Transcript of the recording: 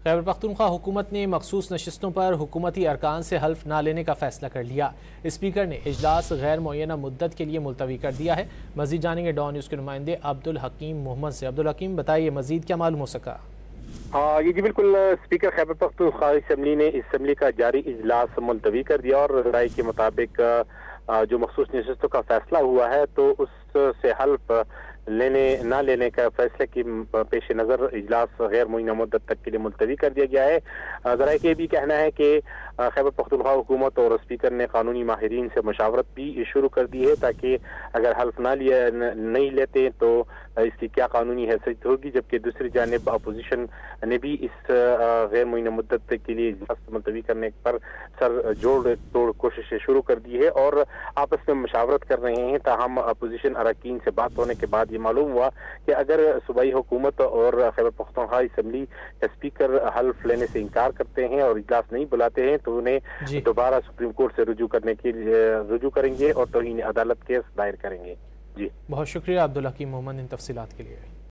खैबर पख्तूनख्वा हुकूमत ने मखसूस नशिस्तों पर हुकूमती अरकान से हल्फ ना लेने का फैसला कर लिया। स्पीकर ने इजलास गैर मुअय्यना मुद्दत के लिए मुलतवी कर दिया है। मजीद जानेंगे डॉन न्यूज़ के नुमाइंदे अब्दुल हकीम मोहम्मद से। अब्दुल हकीम, बताइए मजीद क्या मालूम हो सका? हाँ जी बिल्कुल। स्पीकर खैबर पख्तूनख्वा असम्बली ने इसम्बली का जारी इजलास मुलतवी कर दिया और राय के मुताबिक जो मखसूस नशिस्तों का फैसला हुआ है तो उससे हल्फ ना लेने का फैसले की पेश नज़र इजलास गैर मुअय्यना मुद्दत तक के लिए मुलतवी कर दिया गया है। ज़रा के भी कहना है कि खैबर पख्तूनख्वा हुकूमत और स्पीकर ने कानूनी माहिरीन से मशावरत भी शुरू कर दी है ताकि अगर हल्फ नहीं लेते तो इसकी क्या कानूनी हैसियत होगी। जबकि दूसरी जानिब अपोजिशन ने भी इस गैर मुअय्यना मुद्दत के लिए इजलास मुलतवी करने पर सर जोड़ तोड़ कोशिशें शुरू कर दी है और आपस में मशावरत कर रहे हैं। ताहम अपोजिशन अरकान से बात होने के बाद ये मालूम हुआ कि अगर सूबाई हुकूमत और खैबर पख्तूनख्वा असम्बली का स्पीकर हल्फ लेने से इनकार करते हैं और इजलास नहीं बुलाते हैं तो उन्हें दोबारा सुप्रीम कोर्ट से रुजू करेंगे और तौहीन अदालत केस दायर करेंगे। जी बहुत शुक्रिया अब्दुल हकीम मोहम्मद इन तफसीलात के लिए।